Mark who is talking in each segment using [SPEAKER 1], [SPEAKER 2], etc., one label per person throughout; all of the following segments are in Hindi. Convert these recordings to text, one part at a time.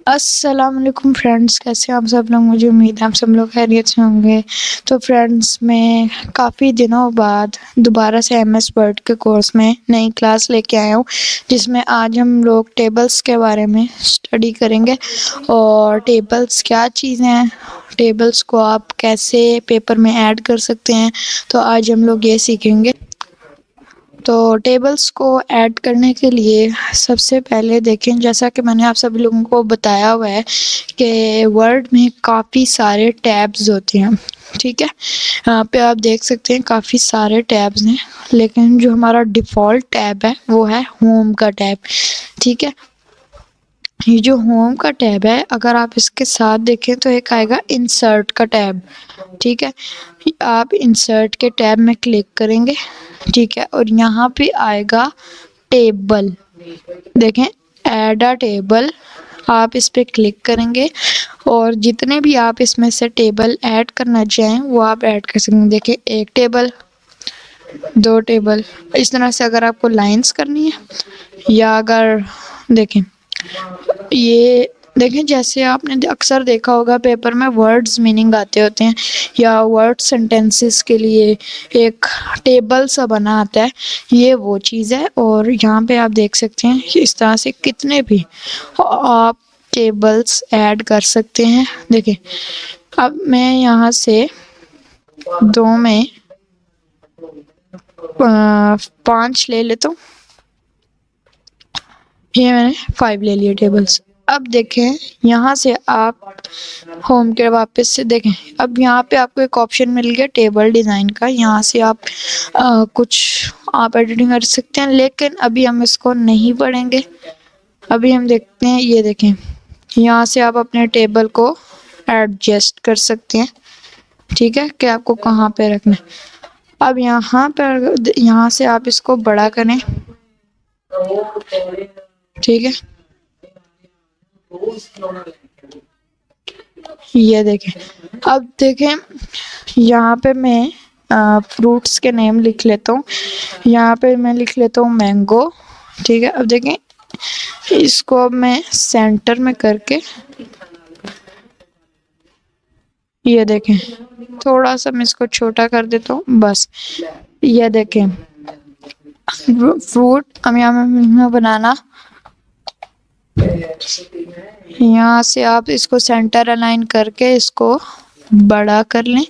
[SPEAKER 1] अस्सलाम वालेकुम फ्रेंड्स, कैसे हैं आप सब लोग। मुझे उम्मीद है आप सब लोग खैरियत से होंगे। तो फ्रेंड्स, मैं काफ़ी दिनों बाद दोबारा से एमएस वर्ड के कोर्स में नई क्लास लेके आया हूँ, जिसमें आज हम लोग टेबल्स के बारे में स्टडी करेंगे। और टेबल्स क्या चीज़ें हैं, टेबल्स को आप कैसे पेपर में ऐड कर सकते हैं, तो आज हम लोग ये सीखेंगे। तो टेबल्स को ऐड करने के लिए सबसे पहले देखें, जैसा कि मैंने आप सभी लोगों को बताया हुआ है कि वर्ड में काफ़ी सारे टैब्स होते हैं। ठीक है, यहाँ पे आप देख सकते हैं काफ़ी सारे टैब्स हैं, लेकिन जो हमारा डिफ़ॉल्ट टैब है वो है होम का टैब। ठीक है, ये जो होम का टैब है, अगर आप इसके साथ देखें तो एक आएगा इंसर्ट का टैब। ठीक है, आप इंसर्ट के टैब में क्लिक करेंगे। ठीक है, और यहाँ पे आएगा टेबल। देखें, ऐड अ टेबल, आप इस पे क्लिक करेंगे और जितने भी आप इसमें से टेबल ऐड करना चाहें वो आप ऐड कर सकते हैं। देखें, एक टेबल, दो टेबल, इस तरह से अगर आपको लाइंस करनी है। या अगर देखें, ये देखें, जैसे आपने अक्सर देखा होगा पेपर में वर्ड्स मीनिंग आते होते हैं, या वर्ड सेंटेंसेस के लिए एक टेबल सा बना आता है, ये वो चीज़ है। और यहाँ पे आप देख सकते हैं कि इस तरह से कितने भी आप टेबल्स ऐड कर सकते हैं। देखिए, अब मैं यहाँ से दो में 5 ले लेता हूँ। ये मैंने 5 ले लिए टेबल्स। अब देखें, यहाँ से आप होम के वापस से देखें, अब यहाँ पे आपको एक ऑप्शन मिल गया टेबल डिज़ाइन का। यहाँ से आप कुछ आप एडिटिंग कर सकते हैं, लेकिन अभी हम इसको नहीं पढ़ेंगे। अभी हम देखते हैं, ये देखें, यहाँ से आप अपने टेबल को एडजस्ट कर सकते हैं। ठीक है, कि आपको कहाँ पे रखना है। अब यहाँ पर, यहाँ से आप इसको बड़ा करें। ठीक है, ये देखें, अब देखें, यहाँ पे मैं फ्रूट्स के नेम लिख लेता हूँ। यहाँ पे मैं लिख लेता हूँ मैंगो। ठीक है, अब देखें, इसको अब मैं सेंटर में करके, ये देखें, थोड़ा सा मैं इसको छोटा कर देता हूँ बस। ये देखें, फ्रूट, अब यहाँ में बनाना, यहाँ से आप इसको सेंटर अलाइन करके इसको बड़ा कर लें।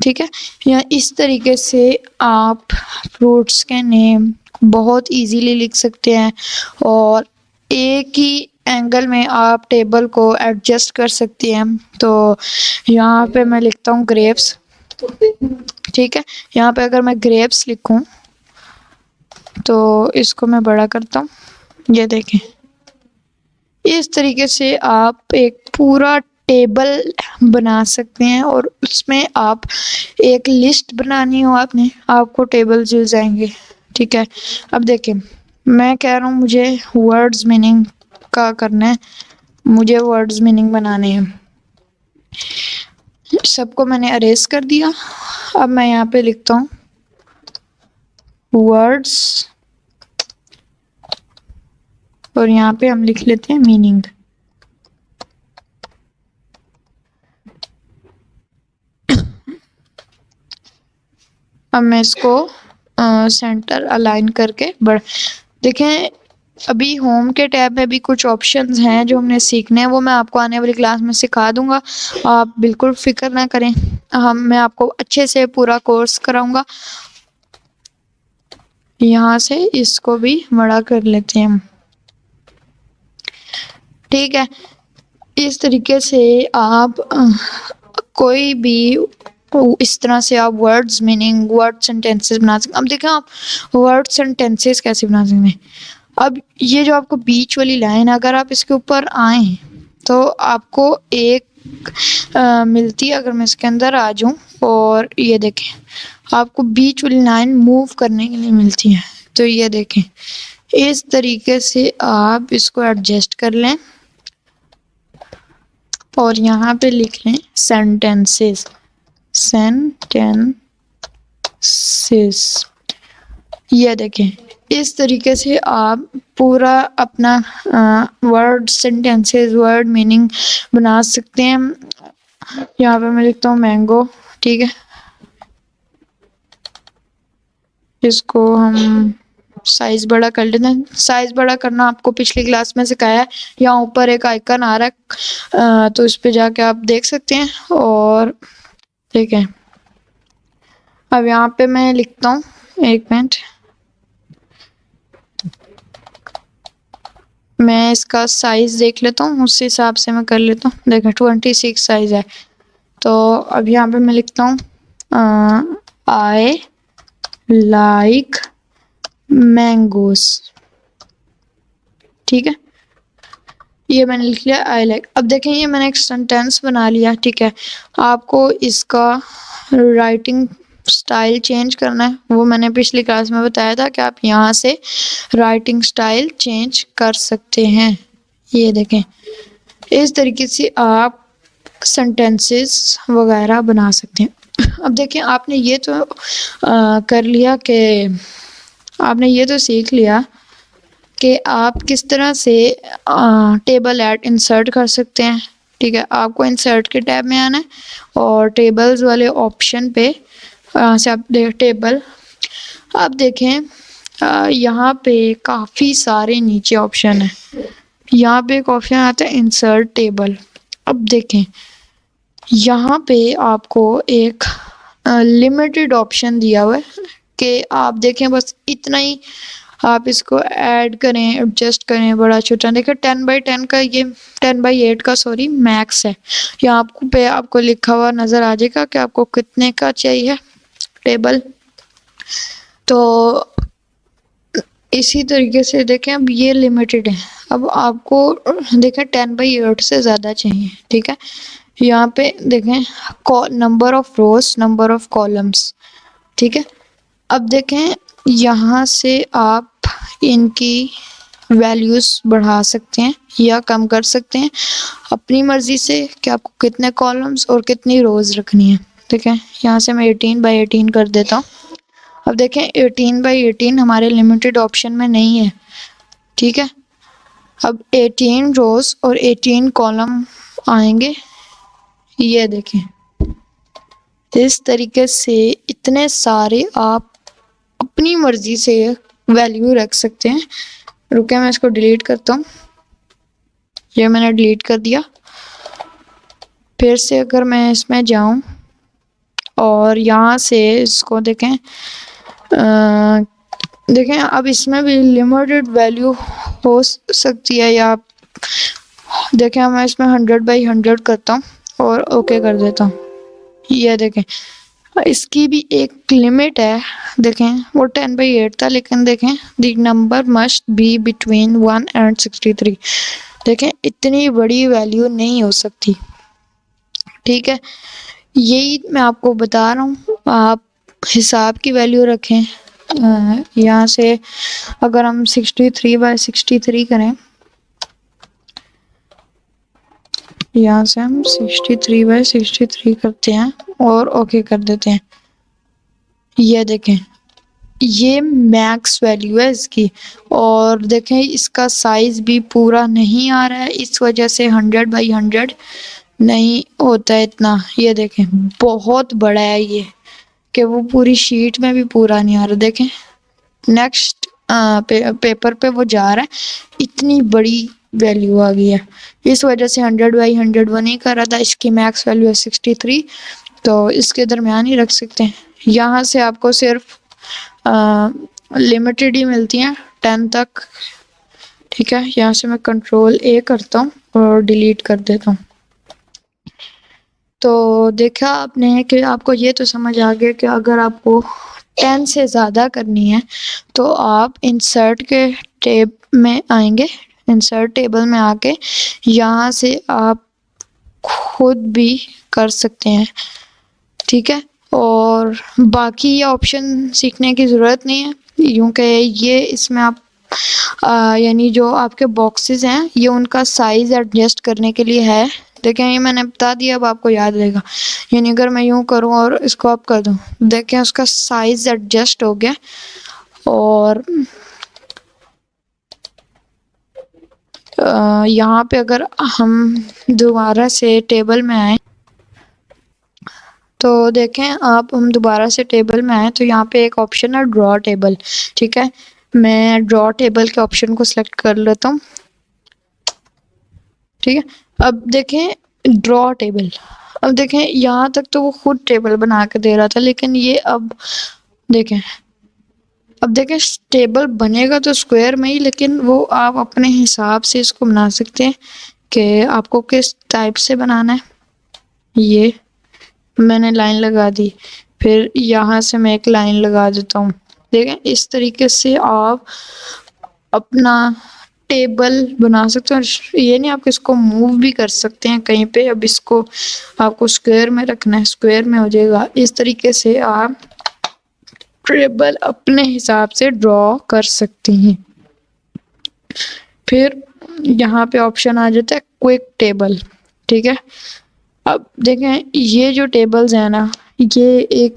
[SPEAKER 1] ठीक है, या इस तरीके से आप फ्रूट्स के नेम बहुत इजीली लिख सकते हैं, और एक ही एंगल में आप टेबल को एडजस्ट कर सकते हैं। तो यहाँ पे मैं लिखता हूँ ग्रेप्स। ठीक है, यहाँ पे अगर मैं ग्रेप्स लिखूँ तो इसको मैं बड़ा करता हूँ। ये देखें, इस तरीके से आप एक पूरा टेबल बना सकते हैं, और उसमें आप एक लिस्ट बनानी हो आपने, आपको टेबल्स मिल जाएंगे। ठीक है, अब देखें, मैं कह रहा हूँ मुझे वर्ड्स मीनिंग का करना है, मुझे वर्ड्स मीनिंग बनाने हैं। सबको मैंने अरेज कर दिया। अब मैं यहाँ पे लिखता हूँ वर्ड्स, और यहाँ पे हम लिख लेते हैं मीनिंग। अब मैं इसको सेंटर अलाइन करके देखें, अभी होम के टैब में भी कुछ ऑप्शंस हैं जो हमने सीखने हैं, वो मैं आपको आने वाली क्लास में सिखा दूंगा। आप बिल्कुल फिक्र ना करें, मैं आपको अच्छे से पूरा कोर्स कराऊंगा। यहाँ से इसको भी बड़ा कर लेते हैं हम। ठीक है, इस तरीके से आप कोई भी इस तरह से आप वर्ड्स मीनिंग, वर्ड सेंटेंसेस बना सकते हैं। अब देखें, आप वर्ड सेंटेंसेस कैसे बना सकते हैं। अब ये जो आपको बीच वाली लाइन, अगर आप इसके ऊपर आए तो आपको एक मिलती है। अगर मैं इसके अंदर आ जाऊं, और ये देखें, आपको बीच वाली लाइन मूव करने के लिए मिलती है। तो ये देखें, इस तरीके से आप इसको एडजस्ट कर लें, और यहाँ पे लिख लें सेंटेंसेस, सेंटेंसेस। ये देखें, इस तरीके से आप पूरा अपना वर्ड सेंटेंसेस वर्ड मीनिंग बना सकते हैं। यहाँ पे मैं लिखता हूँ मैंगो, ठीक है। इसको हम साइज बड़ा कर लेते हैं। साइज बड़ा करना आपको पिछली क्लास में सिखाया है। यहाँ ऊपर एक आइकन आ रहा है, तो इस पे जाके आप देख सकते हैं। और ठीक है, अब यहाँ पे मैं लिखता हूँ, एक मिनट, मैं इसका साइज देख लेता हूँ, उस हिसाब से मैं कर लेता हूँ। देखो 26 साइज है। तो अब यहाँ पे मैं लिखता हूँ आई लाइक मैंगोस, ठीक है। ये मैंने लिख लिया आई लाइक। अब देखें ये मैंने एक सेंटेंस बना लिया, ठीक है। आपको इसका राइटिंग स्टाइल चेंज करना है, वो मैंने पिछली क्लास में बताया था कि आप यहाँ से राइटिंग स्टाइल चेंज कर सकते हैं। ये देखें, इस तरीके से आप सेंटेंसेस वगैरह बना सकते हैं। अब देखें आपने ये तो कर लिया कि आपने ये तो सीख लिया कि आप किस तरह से टेबल ऐड इंसर्ट कर सकते हैं, ठीक है। आपको इंसर्ट के टैब में आना है और टेबल्स वाले ऑप्शन पे से आप टेबल, अब देखें यहाँ पे काफ़ी सारे नीचे ऑप्शन है। यहाँ पे एक ऑप्शन आता है इंसर्ट टेबल। अब देखें यहाँ पे आपको एक लिमिटेड ऑप्शन दिया हुआ है कि आप देखें बस इतना ही आप इसको ऐड करें, एडजस्ट करें, बड़ा छोटा। देखिए 10x10 का, ये 10x8 का सॉरी मैक्स है। यहाँ आपको पे आपको लिखा हुआ नज़र आ जाएगा कि आपको कितने का चाहिए टेबल। तो इसी तरीके से देखें, अब ये लिमिटेड है। अब आपको देखें 10x8 से ज़्यादा चाहिए, ठीक है। यहाँ पे देखें number of rose, number of columns, ठीक है। अब देखें यहाँ से आप इनकी वैल्यूज़ बढ़ा सकते हैं या कम कर सकते हैं अपनी मर्ज़ी से कि आपको कितने कॉलम्स और कितनी रोज़ रखनी है, ठीक है। यहाँ से मैं 18x18 कर देता हूँ। अब देखें 18x18 हमारे लिमिटेड ऑप्शन में नहीं है, ठीक है। अब 18 रोज़ और 18 कॉलम आएंगे। ये देखें इस तरीके से इतने सारे आप अपनी मर्जी से वैल्यू रख सकते हैं। रुके मैं इसको डिलीट करता हूँ। ये मैंने डिलीट कर दिया। फिर से अगर मैं इसमें जाऊँ और यहाँ से इसको देखें, देखें अब इसमें भी लिमिटेड वैल्यू हो सकती है। या देखें मैं इसमें 100x100 करता हूँ और ओके कर देता हूँ। ये देखें इसकी भी एक लिमिट है। देखें वो 10x8 था, लेकिन देखें the number must be between 1 and 63। देखें इतनी बड़ी वैल्यू नहीं हो सकती, ठीक है। यही मैं आपको बता रहा हूँ, आप हिसाब की वैल्यू रखें। यहाँ से अगर हम 63x63 करें, यहाँ से हम 63x63 करते हैं और ओके कर देते हैं। ये देखें ये मैक्स वैल्यू है इसकी। और देखें इसका साइज भी पूरा नहीं आ रहा है, इस वजह से 100x100 नहीं होता है इतना। ये देखें बहुत बड़ा है ये कि वो पूरी शीट में भी पूरा नहीं आ रहा। देखें नेक्स्ट पेपर पे वो जा रहा है, इतनी बड़ी वैल्यू आ गई है। इस वजह से 100x100 वो नहीं कर रहा था। इसकी मैक्स वैल्यू है 63, तो इसके दरमियान ही रख सकते हैं। यहाँ से आपको सिर्फ लिमिटेड ही मिलती हैं 10 तक, ठीक है। यहाँ से मैं Ctrl+A करता हूँ और डिलीट कर देता हूँ। तो देखा आपने कि आपको ये तो समझ आ गया कि अगर आपको 10 से ज़्यादा करनी है तो आप इंसर्ट के टैब में आएंगे। इंसर्ट टेबल में आके यहाँ से आप खुद भी कर सकते हैं, ठीक है। और बाकी ये ऑप्शन सीखने की ज़रूरत नहीं है, क्योंकि ये इसमें आप यानी जो आपके बॉक्सेस हैं ये उनका साइज़ एडजस्ट करने के लिए है। देखें ये मैंने बता दिया, अब आपको याद रहेगा। यानी अगर मैं यूँ करूँ और इसको आप कर दूँ, देखें उसका साइज़ एडजस्ट हो गया। और यहाँ पे अगर हम दोबारा से टेबल में आए तो देखें आप, हम दोबारा से टेबल में आए तो यहाँ पे एक ऑप्शन है ड्रॉ टेबल। ठीक है, मैं ड्रॉ टेबल के ऑप्शन को सिलेक्ट कर लेता हूँ। ठीक है, अब देखें ड्रॉ टेबल। अब देखें यहाँ तक तो वो खुद टेबल बना के दे रहा था, लेकिन ये अब देखें टेबल बनेगा तो स्क्वायर में ही, लेकिन वो आप अपने हिसाब से इसको बना सकते हैं कि आपको किस टाइप से बनाना है। ये मैंने लाइन लगा दी, फिर यहाँ से मैं एक लाइन लगा देता हूँ। देखें इस तरीके से आप अपना टेबल बना सकते हो। ये नहीं, आप इसको मूव भी कर सकते हैं कहीं पे। अब इसको आपको स्क्वायर में रखना है, स्क्वायर में हो जाएगा। इस तरीके से आप टेबल अपने हिसाब से ड्रॉ कर सकते हैं। फिर यहाँ पे ऑप्शन आ जाता है क्विक टेबल। ठीक है, अब देखें ये जो टेबल्स हैं ना, ये एक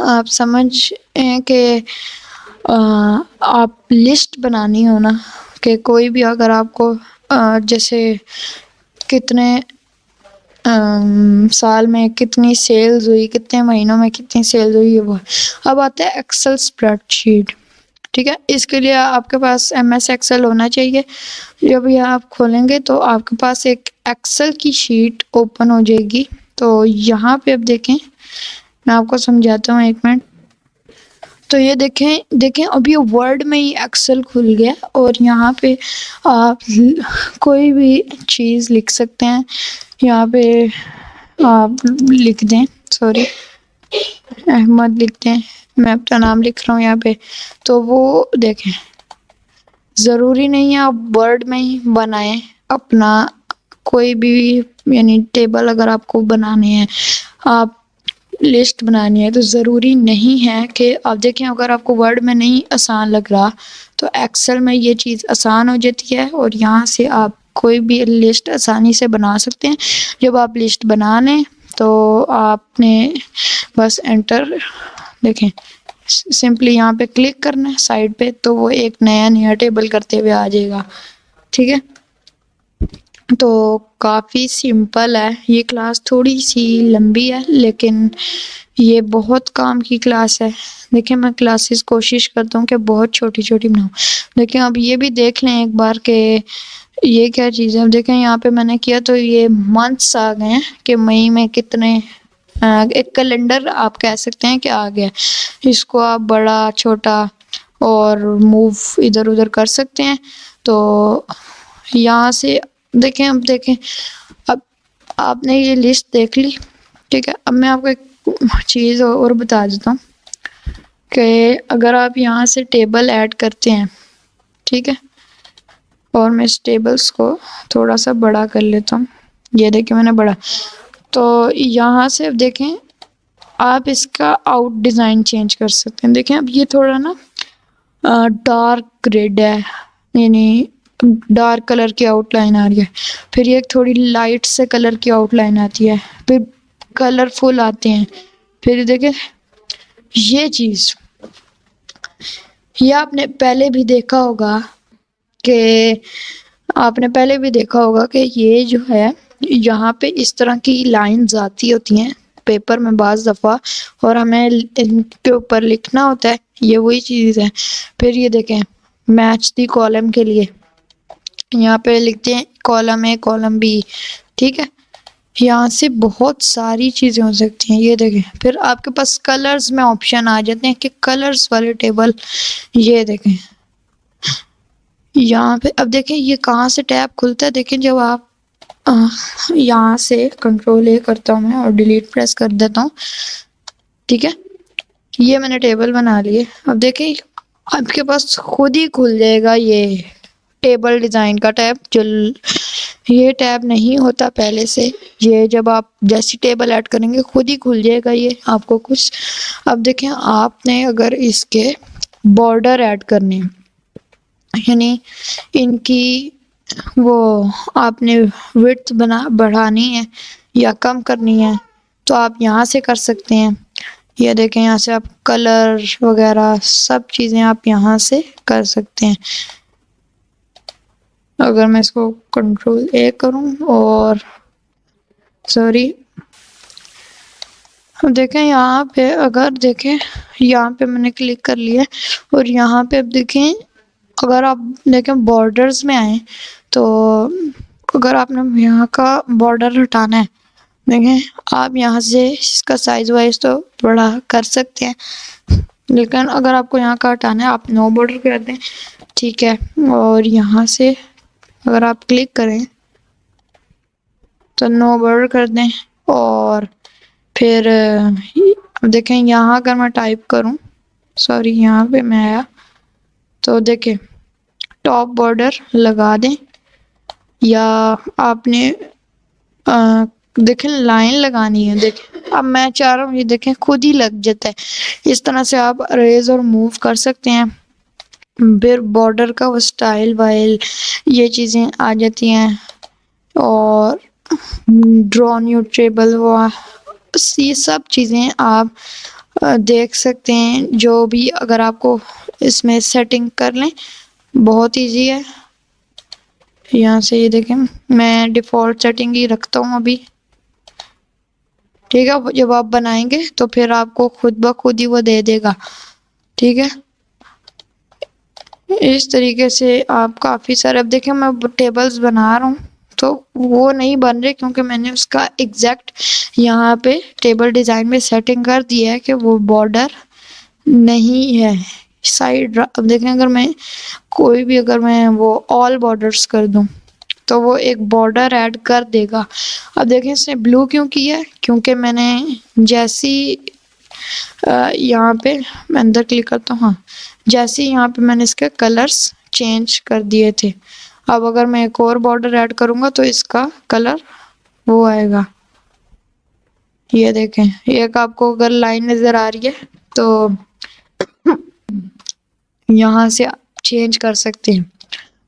[SPEAKER 1] आप समझ कि आप लिस्ट बनानी हो ना, कि कोई भी अगर आपको जैसे कितने साल में कितनी सेल्स हुई, कितने महीनों में कितनी सेल्स हुई, वो अब आता है एक्सेल स्प्रेडशीट। ठीक है, इसके लिए आपके पास MS एक्सेल होना चाहिए। जब ये आप खोलेंगे तो आपके पास एक एक्सेल की शीट ओपन हो जाएगी। तो यहाँ पे अब देखें, मैं आपको समझाता हूँ, एक मिनट। तो ये देखें अब ये वर्ड में ही एक्सेल खुल गया और यहाँ पे आप कोई भी चीज़ लिख सकते हैं। यहाँ पे आप लिख दें, सॉरी अहमद लिखते हैं, मैं अपना नाम लिख रहा हूँ यहाँ पे। तो वो देखें, ज़रूरी नहीं है आप वर्ड में ही बनाएं अपना कोई भी, यानी टेबल अगर आपको बनाने हैं, आप लिस्ट बनानी है, तो ज़रूरी नहीं है कि आप देखें अगर आपको वर्ड में नहीं आसान लग रहा तो एक्सेल में ये चीज़ आसान हो जाती है और यहाँ से आप कोई भी लिस्ट आसानी से बना सकते हैं। जब आप लिस्ट बना लें तो आपने बस एंटर, देखें सिंपली यहाँ पे क्लिक करना है साइड पे, तो वो एक नया टेबल करते हुए आ जाएगा। ठीक है, तो काफ़ी सिंपल है। ये क्लास थोड़ी सी लंबी है, लेकिन ये बहुत काम की क्लास है। देखिए मैं क्लासेस कोशिश करता हूँ कि बहुत छोटी छोटी बनाऊँ। देखिए अब ये भी देख लें एक बार कि ये क्या चीज़ है। अब देखें यहाँ पे मैंने किया तो ये मंथ्स आ गए हैं कि मई में कितने, एक कैलेंडर आप कह सकते हैं कि आ गया। इसको आप बड़ा छोटा और मूव इधर उधर कर सकते हैं। तो यहाँ से देखें, अब देखें, अब आपने ये लिस्ट देख ली। ठीक है, अब मैं आपको एक चीज़ और बता देता हूँ कि अगर आप यहाँ से टेबल ऐड करते हैं, ठीक है, और मैं इस टेबल्स को थोड़ा सा बड़ा कर लेता हूँ। ये देखें मैंने बड़ा, तो यहाँ से अब देखें आप इसका आउट डिज़ाइन चेंज कर सकते हैं। देखें अब ये थोड़ा ना डार्क रेड है, यानी डार्क कलर की आउटलाइन आ रही है। फिर ये थोड़ी लाइट से कलर की आउटलाइन आती है, फिर कलरफुल आते हैं। फिर देखें ये चीज़, ये आपने पहले भी देखा होगा कि ये जो है यहाँ पे इस तरह की लाइंस आती होती हैं पेपर में बाज़ दफ़ा, और हमें इनके ऊपर लिखना होता है। ये वही चीज़ है। फिर ये देखें मैच दी कॉलम के लिए यहाँ पे लिखते हैं कॉलम A कॉलम B। ठीक है, यहाँ से बहुत सारी चीज़ें हो सकती हैं। ये देखें फिर आपके पास कलर्स में ऑप्शन आ जाते हैं कि कलर्स वाले टेबल। ये देखें यहाँ पे, अब देखें ये कहाँ से टैब खुलता है। देखें जब आप यहाँ से कंट्रोल A करता हूँ मैं और डिलीट प्रेस कर देता हूँ। ठीक है, ये मैंने टेबल बना लिए। अब देखें आपके पास खुद ही खुल जाएगा ये टेबल डिज़ाइन का टैब। जो ये टैब नहीं होता पहले से, ये जब आप जैसी टेबल ऐड करेंगे खुद ही खुल जाएगा ये आपको कुछ। अब देखें आपने अगर इसके बॉर्डर ऐड करने, यानी इनकी वो आपने विड्थ बढ़ानी है या कम करनी है, तो आप यहाँ से कर सकते हैं। ये देखें यहाँ से आप कलर वगैरह सब चीज़ें आप यहाँ से कर सकते हैं। अगर मैं इसको कंट्रोल ए करूं और सॉरी, अब देखें यहाँ पे, अगर देखें यहाँ पे मैंने क्लिक कर लिया और यहाँ पे अब देखें, अगर आप देखें बॉर्डर्स में आए तो अगर आपने यहाँ का बॉर्डर हटाना है, देखें आप यहाँ से इसका साइज वाइज तो बड़ा कर सकते हैं, लेकिन अगर आपको यहाँ का हटाना है आप नो बॉर्डर कर दें, ठीक है। और यहाँ से अगर आप क्लिक करें तो नो बॉर्डर कर दें और फिर देखें यहाँ अगर मैं टाइप करूँ, सॉरी यहाँ पे मैं आया तो देखें टॉप बॉर्डर लगा दें, या आपने देखें लाइन लगानी है। देखें अब मैं चाह रहा हूँ ये देखें खुद ही लग जाता है। इस तरह से आप अरेज और मूव कर सकते हैं। फिर बॉर्डर का वो स्टाइल वाइल ये चीज़ें आ जाती हैं और ड्रॉ न्यू टेबल वो ये सब चीज़ें आप देख सकते हैं। जो भी अगर आपको इसमें सेटिंग कर लें बहुत इजी है। यहाँ से ये देखें मैं डिफ़ॉल्ट सेटिंग ही रखता हूँ अभी, ठीक है। जब आप बनाएंगे तो फिर आपको खुद ब खुद ही वो दे देगा, ठीक है। इस तरीके से आप काफ़ी सारे, अब देखें मैं टेबल्स बना रहा हूँ तो वो नहीं बन रहे क्योंकि मैंने उसका एग्जैक्ट यहाँ पे टेबल डिज़ाइन में सेटिंग कर दी है कि वो बॉर्डर नहीं है साइड। अब देखें अगर मैं कोई भी, अगर मैं वो ऑल बॉर्डर्स कर दूं तो वो एक बॉर्डर ऐड कर देगा। अब देखें इसने ब्लू क्यों किया है, क्योंकि मैंने जैसी यहाँ पे मैं अंदर क्लिक करता हूँ, हाँ जैसे यहाँ पे मैंने इसके कलर्स चेंज कर दिए थे। अब अगर मैं एक और बॉर्डर ऐड करूँगा तो इसका कलर वो आएगा। ये देखें एक आपको अगर लाइन नज़र आ रही है तो यहाँ से चेंज कर सकते हैं।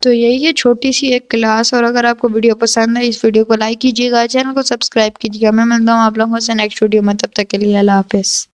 [SPEAKER 1] तो यही है छोटी सी एक क्लास। और अगर आपको वीडियो पसंद है इस वीडियो को लाइक कीजिएगा, चैनल को सब्सक्राइब कीजिएगा। मैं मिलता हूँ आप लोगों से नेक्स्ट वीडियो में, तब तक के लिए अल्लाह हाफिज़।